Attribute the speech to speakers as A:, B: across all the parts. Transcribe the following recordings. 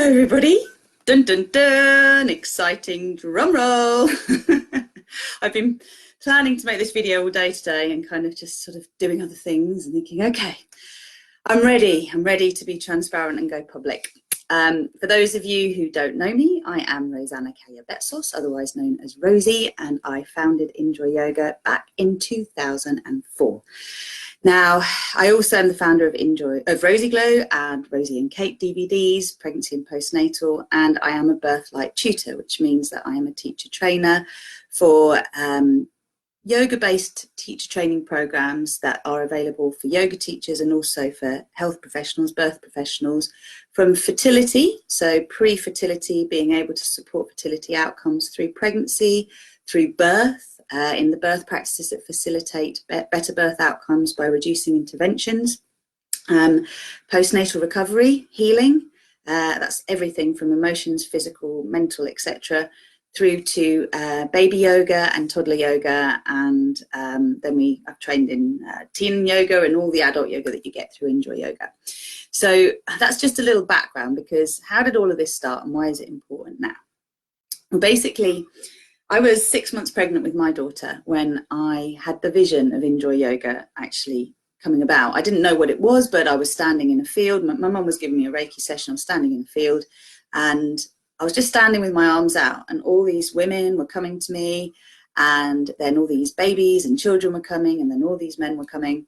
A: everybody. Dun dun dun, exciting drum roll. I've been planning to make this video all day today and kind of just sort of doing other things and thinking, okay, I'm ready to be transparent and go public. For those of you who don't know me, I am Rosanna Calleja-Betsos, otherwise known as Rosie, and I founded InJoy Yoga back in 2004. Now, I also am the founder of Rosie Glow and Rosie and Kate DVDs, pregnancy and postnatal, and I am a birthlight tutor, which means that I am a teacher trainer for yoga-based teacher training programs that are available for yoga teachers and also for health professionals, birth professionals, from fertility, so pre-fertility, being able to support fertility outcomes through pregnancy, through birth, in the birth practices that facilitate better birth outcomes by reducing interventions, postnatal recovery, healing, that's everything from emotions, physical, mental, etc., through to baby yoga and toddler yoga, and then I've trained in teen yoga and all the adult yoga that you get through InJoy Yoga. So that's just a little background, because how did all of this start and why is it important now? Well, basically, I was 6 months pregnant with my daughter when I had the vision of InJoy Yoga actually coming about. I didn't know what it was, but I was standing in a field. My mum was giving me a Reiki session. I was standing in a field and I was just standing with my arms out, and all these women were coming to me, and then all these babies and children were coming, and then all these men were coming.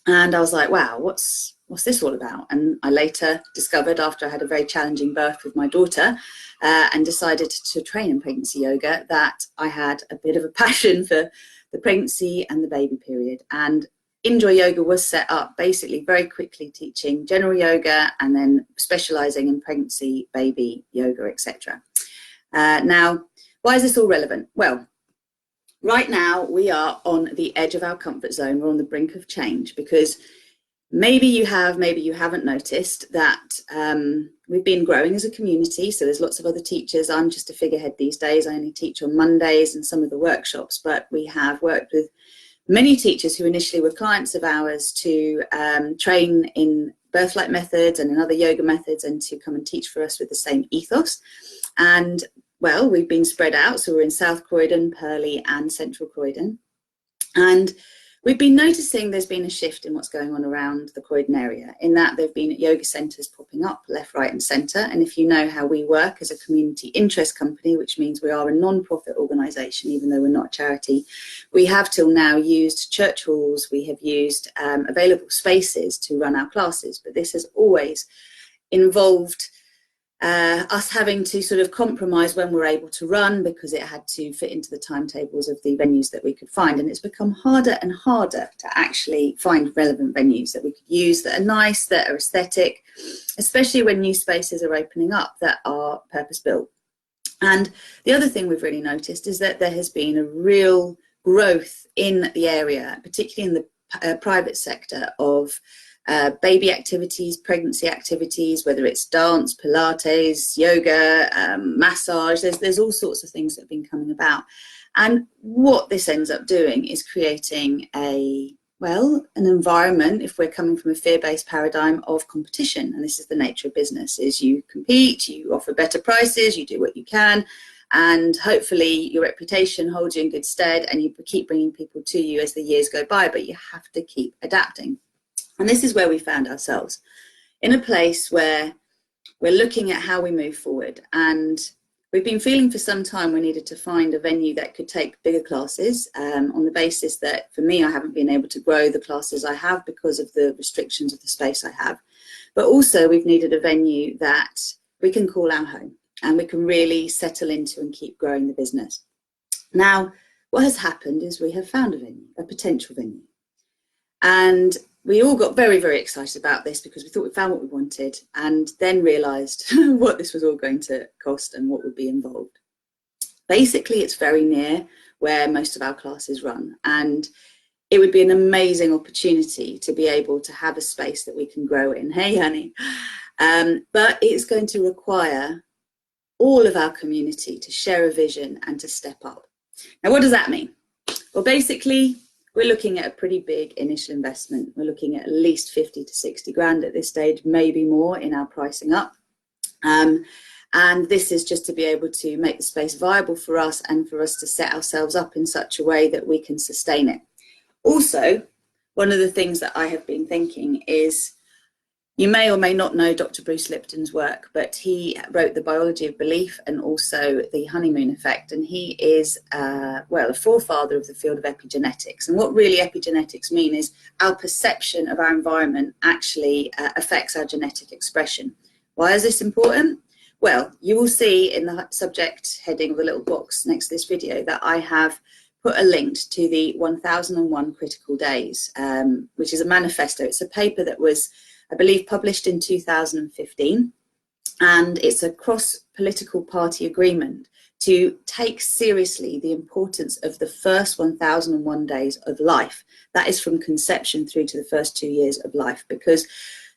A: And I was like, wow, what's this all about? And I later discovered, after I had a very challenging birth with my daughter and decided to train in pregnancy yoga, that I had a bit of a passion for the pregnancy and the baby period. And InJoy Yoga was set up basically very quickly, teaching general yoga and then specializing in pregnancy, baby yoga, etc. Now, why is this all relevant? Well, right now we are on the edge of our comfort zone. We're on the brink of change, because maybe you have, maybe you haven't noticed that we've been growing as a community. So there's lots of other teachers. I'm just a figurehead these days. I only teach on Mondays and some of the workshops, but we have worked with many teachers who initially were clients of ours to train in birthlight methods and in other yoga methods, and to come and teach for us with the same ethos. And well, we've been spread out. So we're in South Croydon, Purley and Central Croydon. And we've been noticing there's been a shift in what's going on around the Croydon area, in that there've been yoga centres popping up left, right and centre. And if you know how we work as a community interest company, which means we are a non-profit organisation, even though we're not a charity, we have till now used church halls, we have used available spaces to run our classes. But this has always involved us having to sort of compromise when we're able to run, because it had to fit into the timetables of the venues that we could find. And it's become harder and harder to actually find relevant venues that we could use, that are nice, that are aesthetic, especially when new spaces are opening up that are purpose-built. And the other thing we've really noticed is that there has been a real growth in the area, particularly in the private sector, of baby activities, pregnancy activities, whether it's dance, Pilates, yoga, massage. There's all sorts of things that have been coming about. And what this ends up doing is creating an environment, if we're coming from a fear-based paradigm, of competition. And this is the nature of business, is you compete, you offer better prices, you do what you can, and hopefully your reputation holds you in good stead, and you keep bringing people to you as the years go by, but you have to keep adapting. And this is where we found ourselves, in a place where we're looking at how we move forward. And we've been feeling for some time we needed to find a venue that could take bigger classes, on the basis that, for me, I haven't been able to grow the classes I have because of the restrictions of the space I have. But also we've needed a venue that we can call our home and we can really settle into and keep growing the business. Now, what has happened is we have found a venue, a potential venue. And we all got very, very excited about this, because we thought we found what we wanted, and then realised what this was all going to cost and what would be involved. Basically, it's very near where most of our classes run, and it would be an amazing opportunity to be able to have a space that we can grow in. Hey, honey. But it's going to require all of our community to share a vision and to step up. Now, what does that mean? Well, basically, we're looking at a pretty big initial investment. We're looking at least 50 to 60 grand at this stage, maybe more in our pricing up. And this is just to be able to make the space viable for us and for us to set ourselves up in such a way that we can sustain it. Also, one of the things that I have been thinking is, you may or may not know Dr. Bruce Lipton's work, but he wrote The Biology of Belief and also The Honeymoon Effect. And he is, well, a forefather of the field of epigenetics. And what really epigenetics mean is our perception of our environment actually affects our genetic expression. Why is this important? Well, you will see in the subject heading of the little box next to this video that I have put a link to the 1001 Critical Days, which is a manifesto. It's a paper that was, I believe, published in 2015, and it's a cross-political party agreement to take seriously the importance of the first 1001 days of life. That is from conception through to the first 2 years of life, because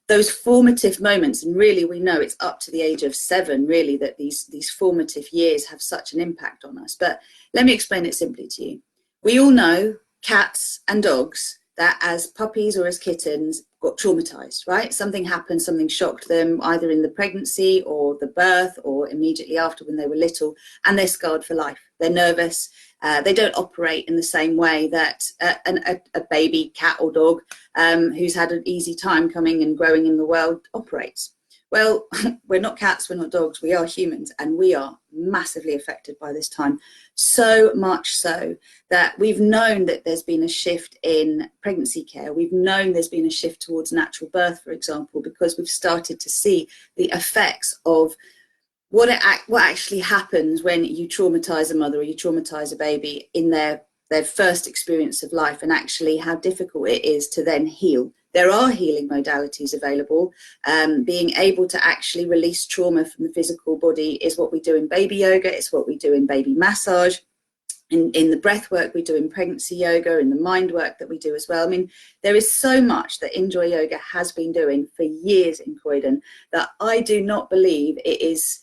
A: those formative moments, and really we know it's up to the age of 7 really that these formative years have such an impact on us. But let me explain it simply to you. We all know cats and dogs that as puppies or as kittens got traumatized, right? Something happened, something shocked them, either in the pregnancy or the birth or immediately after when they were little, and they're scarred for life. They're nervous. They don't operate in the same way that a baby cat or dog who's had an easy time coming and growing in the world operates. Well, we're not cats, we're not dogs, we are humans, and we are massively affected by this time. So much so that we've known that there's been a shift in pregnancy care. We've known there's been a shift towards natural birth, for example, because we've started to see the effects of what actually happens when you traumatize a mother or you traumatize a baby in their first experience of life, and actually how difficult it is to then heal. There are healing modalities available. Being able to actually release trauma from the physical body is what we do in baby yoga. It's what we do in baby massage. In the breath work we do in pregnancy yoga, in the mind work that we do as well. I mean, there is so much that InJoy Yoga has been doing for years in Croydon that I do not believe it is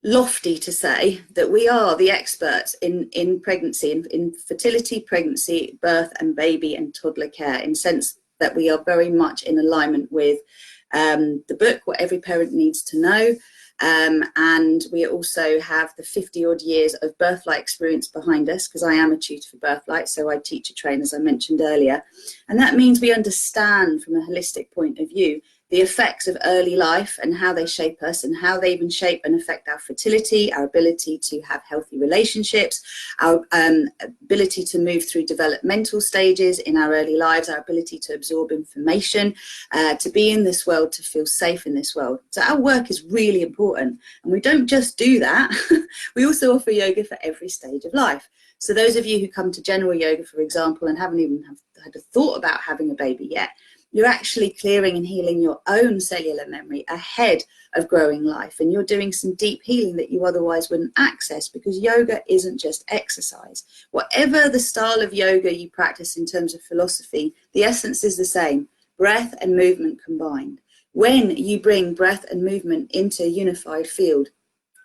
A: lofty to say that we are the experts in pregnancy, in fertility, pregnancy, birth and baby and toddler care, in sense that we are very much in alignment with the book, What Every Parent Needs to Know. And we also have the 50 odd years of Birthlight experience behind us, because I am a tutor for Birthlight, so I teach a train, as I mentioned earlier. And that means we understand from a holistic point of view the effects of early life and how they shape us and how they even shape and affect our fertility, our ability to have healthy relationships, our ability to move through developmental stages in our early lives, our ability to absorb information, to be in this world, to feel safe in this world. So our work is really important, and we don't just do that. We also offer yoga for every stage of life. So those of you who come to general yoga, for example, and haven't even had a thought about having a baby yet, you're actually clearing and healing your own cellular memory ahead of growing life. And you're doing some deep healing that you otherwise wouldn't access, because yoga isn't just exercise. Whatever the style of yoga you practice in terms of philosophy, the essence is the same: breath and movement combined. When you bring breath and movement into a unified field,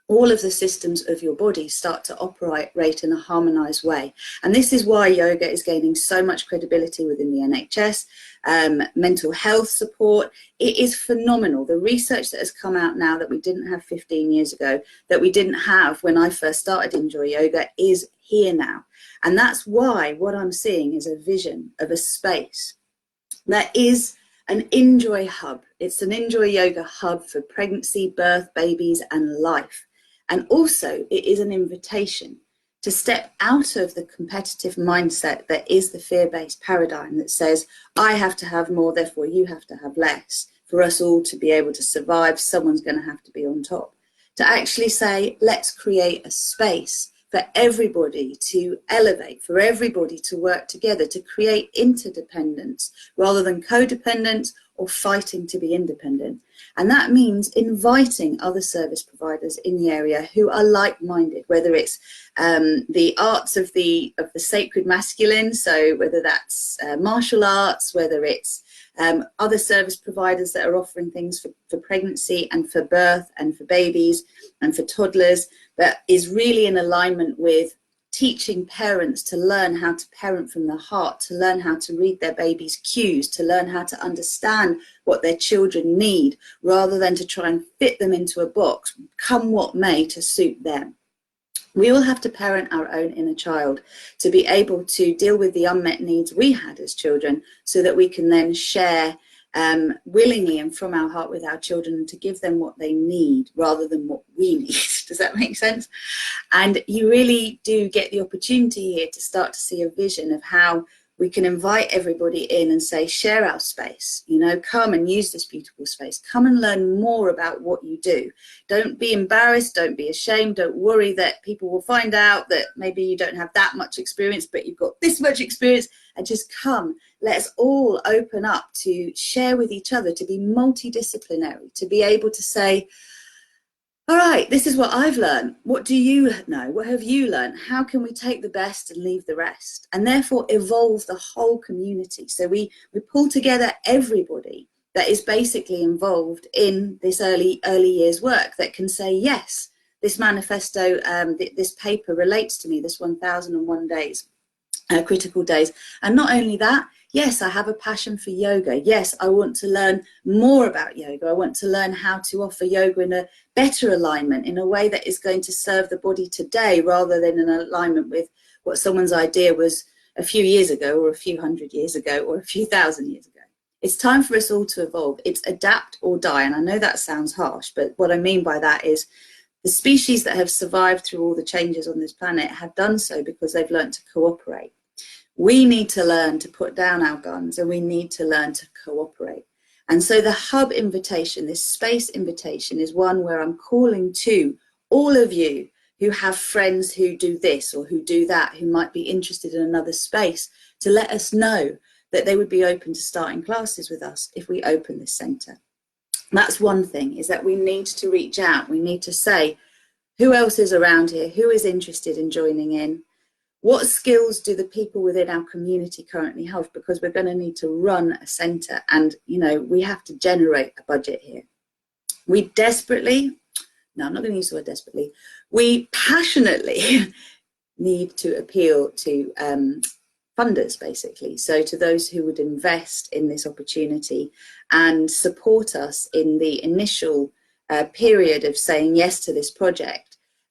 A: all of the systems of your body start to operate in a harmonized way. And this is why yoga is gaining so much credibility within the NHS. Mental health support, it is phenomenal. The research that has come out now that we didn't have 15 years ago, that we didn't have when I first started InJoy Yoga, is here now. And that's why what I'm seeing is a vision of a space that is an InJoy hub. It's an InJoy Yoga hub for pregnancy, birth, babies and life. And also it is an invitation to step out of the competitive mindset that is the fear-based paradigm that says, I have to have more, therefore you have to have less. For us all to be able to survive, someone's going to have to be on top. To actually say, let's create a space for everybody to elevate, for everybody to work together, to create interdependence rather than codependence or fighting to be independent. And that means inviting other service providers in the area who are like-minded, whether it's the arts of the sacred masculine, so whether that's martial arts, whether it's other service providers that are offering things for pregnancy and for birth and for babies and for toddlers, that is really in alignment with teaching parents to learn how to parent from the heart, to learn how to read their baby's cues, to learn how to understand what their children need, rather than to try and fit them into a box, come what may, to suit them. We all have to parent our own inner child to be able to deal with the unmet needs we had as children, so that we can then share willingly and from our heart with our children, and to give them what they need rather than what we need. Does that make sense? And you really do get the opportunity here to start to see a vision of how we can invite everybody in and say, share our space, you know, come and use this beautiful space, come and learn more about what you do. Don't be embarrassed, don't be ashamed, don't worry that people will find out that maybe you don't have that much experience, but you've got this much experience, and just come. Let us all open up to share with each other, to be multidisciplinary, to be able to say, all right, this is what I've learned. What do you know? What have you learned? How can we take the best and leave the rest? And therefore evolve the whole community. So we pull together everybody that is basically involved in this early years work, that can say, yes, this manifesto, this paper relates to me, this 1001 days, critical days. And not only that, yes, I have a passion for yoga. Yes, I want to learn more about yoga. I want to learn how to offer yoga in a better alignment, in a way that is going to serve the body today, rather than in alignment with what someone's idea was a few years ago, or a few hundred years ago, or a few thousand years ago. It's time for us all to evolve. It's adapt or die. And I know that sounds harsh, but what I mean by that is the species that have survived through all the changes on this planet have done so because they've learned to cooperate. We need to learn to put down our guns, and we need to learn to cooperate. And so the hub invitation, this space invitation, is one where I'm calling to all of you who have friends who do this or who do that, who might be interested in another space, to let us know that they would be open to starting classes with us if we open this centre. That's one thing, is that we need to reach out. We need to say, who else is around here? Who is interested in joining in? What skills do the people within our community currently have? Because we're going to need to run a centre, and, you know, we have to generate a budget here. We desperately, no, I'm not going to use the word desperately, we passionately need to appeal to funders, basically. So to those who would invest in this opportunity and support us in the initial period of saying yes to this project.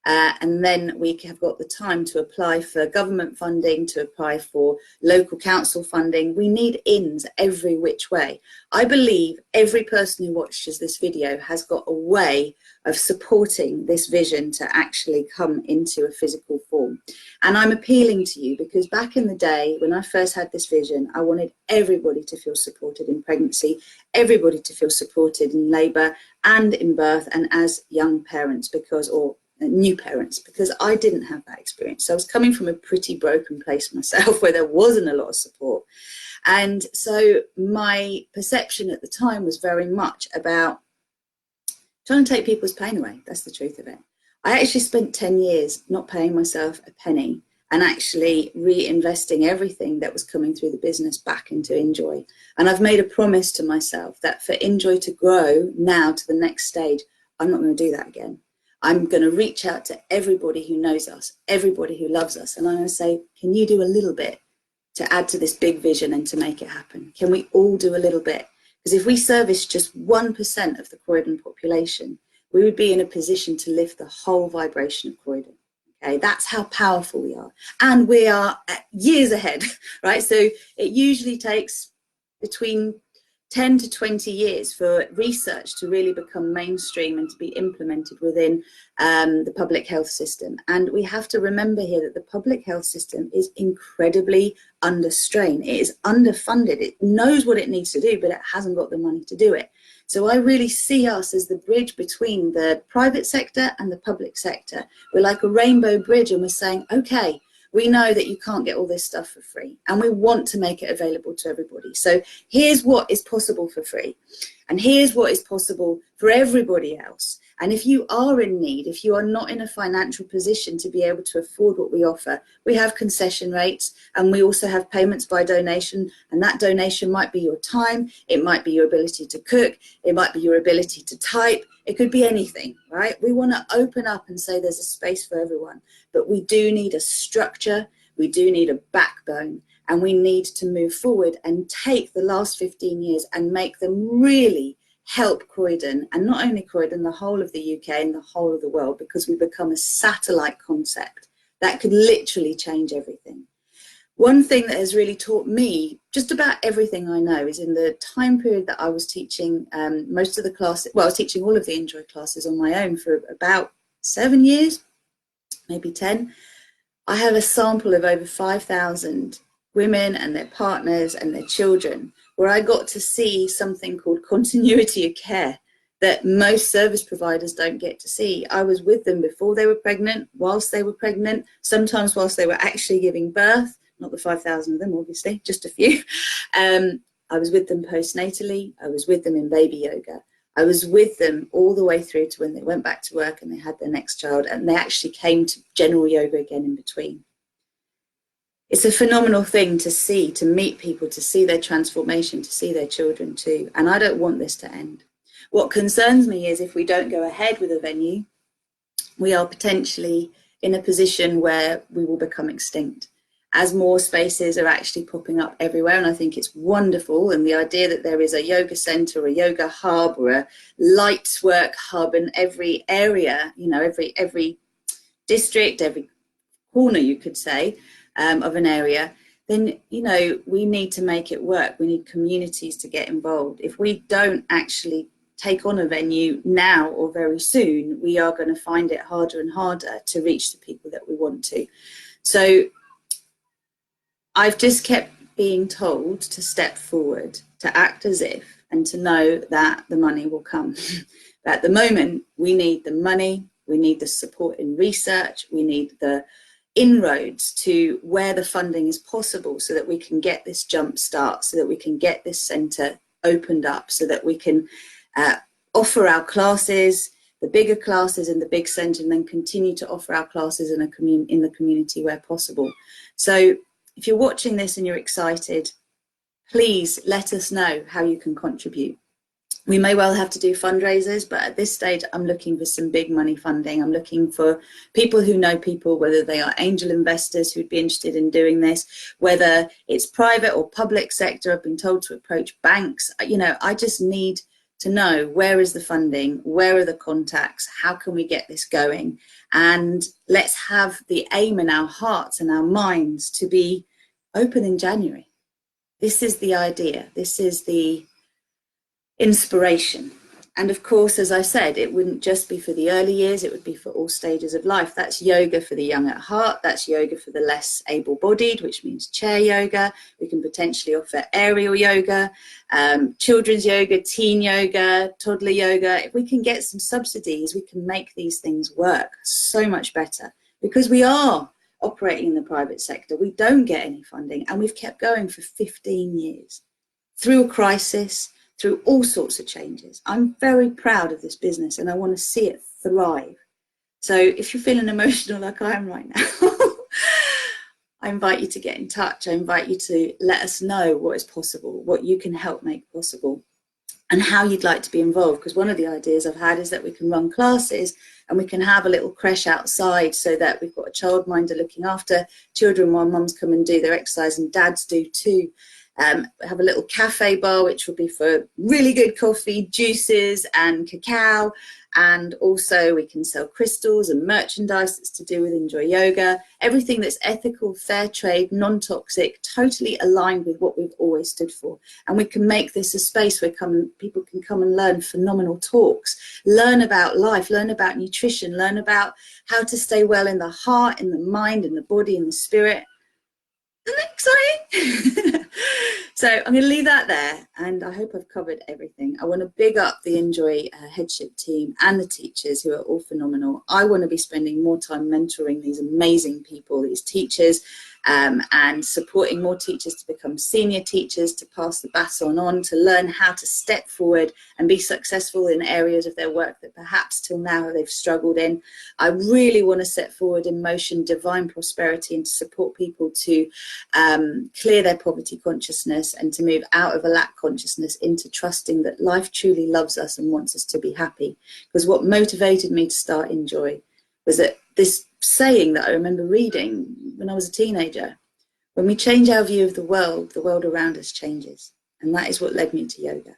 A: And then we have got the time to apply for government funding, to apply for local council funding. We need ins every which way. I believe every person who watches this video has got a way of supporting this vision to actually come into a physical form. And I'm appealing to you because back in the day, when I first had this vision, I wanted everybody to feel supported in pregnancy, everybody to feel supported in labour and in birth, and as young parents, because, or new parents, because I didn't have that experience. So I was coming from a pretty broken place myself, where there wasn't a lot of support. And so my perception at the time was very much about trying to take people's pain away. That's the truth of it. I actually spent 10 years not paying myself a penny and actually reinvesting everything that was coming through the business back into InJoy. And I've made a promise to myself that for InJoy to grow now to the next stage, I'm not going to do that again. I'm going to reach out to everybody who knows us, everybody who loves us, and I'm going to say, can you do a little bit to add to this big vision and to make it happen? Can we all do a little bit? Because if we service just 1% of the Croydon population, we would be in a position to lift the whole vibration of Croydon. Okay, that's how powerful we are. And we are years ahead, right? So it usually takes between 10 to 20 years for research to really become mainstream and to be implemented within the public health system. And we have to remember here that the public health system is incredibly under strain. It is underfunded. It knows what it needs to do, but it hasn't got the money to do it. So I really see us as the bridge between the private sector and the public sector. We're like a rainbow bridge, and we're saying, okay, we know that you can't get all this stuff for free, and we want to make it available to everybody. So here's what is possible for free, and here's what is possible for everybody else. And if you are in need, if you are not in a financial position to be able to afford what we offer, we have concession rates, and we also have payments by donation. And that donation might be your time, it might be your ability to cook, it might be your ability to type, it could be anything, right? We want to open up and say there's a space for everyone, but we do need a structure, we do need a backbone, and we need to move forward and take the last 15 years and make them really help Croydon, and not only Croydon, the whole of the UK and the whole of the world, because we become a satellite concept that could literally change everything. One thing that has really taught me just about everything I know is in the time period that I was teaching most of the classes, well, I was teaching all of the InJoy classes on my own for about 7 years, maybe 10. I have a sample of over 5,000 women and their partners and their children, where I got to see something called continuity of care that most service providers don't get to see. I was with them before they were pregnant, whilst they were pregnant, sometimes whilst they were actually giving birth, not the 5,000 of them, obviously, just a few. I was with them postnatally, I was with them in baby yoga. I was with them all the way through to when they went back to work and they had their next child, and they actually came to general yoga again in between. It's a phenomenal thing to see, to meet people, to see their transformation, to see their children too. And I don't want this to end. What concerns me is if we don't go ahead with a venue, we are potentially in a position where we will become extinct, as more spaces are actually popping up everywhere. And I think it's wonderful. And the idea that there is a yoga center, a yoga hub, or a lights work hub in every area, you know, every district, every corner, you could say, of an area, then, you know, we need to make it work. We need communities to get involved. If we don't actually take on a venue now or very soon, we are going to find it harder and harder to reach the people that we want to. So I've just kept being told to step forward, to act as if, and to know that the money will come. But at the moment, we need the money, we need the support in research, we need the inroads to where the funding is possible so that we can get this jump start, so that we can get this centre opened up, so that we can offer our classes, the bigger classes in the big centre, and then continue to offer our classes in the community where possible. So if you're watching this and you're excited, please let us know how you can contribute. We may well have to do fundraisers, but at this stage, I'm looking for some big money funding. I'm looking for people who know people, whether they are angel investors who'd be interested in doing this, whether it's private or public sector. I've been told to approach banks. You know, I just need to know, where is the funding? Where are the contacts? How can we get this going? And let's have the aim in our hearts and our minds to be open in January. This is the idea. This is the inspiration. And of course, as I said, it wouldn't just be for the early years, it would be for all stages of life. That's yoga for the young at heart, that's yoga for the less able-bodied, which means chair yoga. We can potentially offer aerial yoga, children's yoga, teen yoga, toddler yoga. If we can get some subsidies, we can make these things work so much better, because we are operating in the private sector. We don't get any funding, and we've kept going for 15 years through a crisis, through all sorts of changes. I'm very proud of this business and I want to see it thrive. So if you're feeling emotional like I am right now, I invite you to get in touch. I invite you to let us know what is possible, what you can help make possible, and how you'd like to be involved. Because one of the ideas I've had is that we can run classes and we can have a little creche outside, so that we've got a childminder looking after children while mums come and do their exercise, and dads do too. Have a little cafe bar, which will be for really good coffee, juices and cacao. And also we can sell crystals and merchandise that's to do with InJoy Yoga. Everything that's ethical, fair trade, non-toxic, totally aligned with what we've always stood for. And we can make this a space where people can come and learn phenomenal talks, learn about life, learn about nutrition, learn about how to stay well in the heart, in the mind, in the body, in the spirit. Isn't that exciting? So I'm going to leave that there, and I hope I've covered everything. I want to big up the InJoy headship team and the teachers, who are all phenomenal. I want to be spending more time mentoring these amazing people, these teachers, and supporting more teachers to become senior teachers, to pass the baton on, to learn how to step forward and be successful in areas of their work that perhaps till now they've struggled in. I really want to set forward in motion divine prosperity and to support people to clear their poverty consciousness and to move out of a lack consciousness into trusting that life truly loves us and wants us to be happy. Because what motivated me to start InJoy was that this saying that I remember reading when I was a teenager: when we change our view of the world around us changes. And that is what led me to yoga.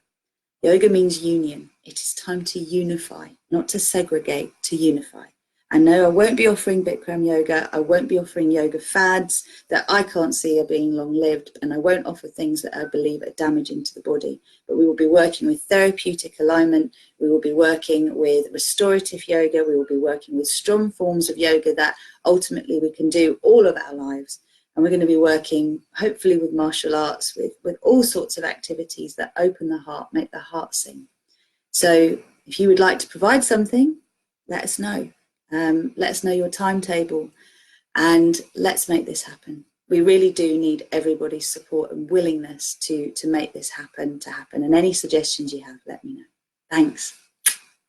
A: Yoga means union. It is time to unify, not to segregate, to unify. I know I won't be offering Bikram yoga. I won't be offering yoga fads that I can't see are being long-lived, and I won't offer things that I believe are damaging to the body. But we will be working with therapeutic alignment. We will be working with restorative yoga. We will be working with strong forms of yoga that ultimately we can do all of our lives. And we're going to be working, hopefully, with martial arts, with all sorts of activities that open the heart, make the heart sing. So if you would like to provide something, let us know. Let us know your timetable and let's make this happen. We really do need everybody's support and willingness to make this happen, And any suggestions you have, let me know. Thanks.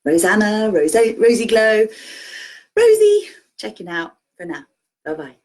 A: Rosanna, Rosie Glow, Rosie, checking out for now. Bye-bye.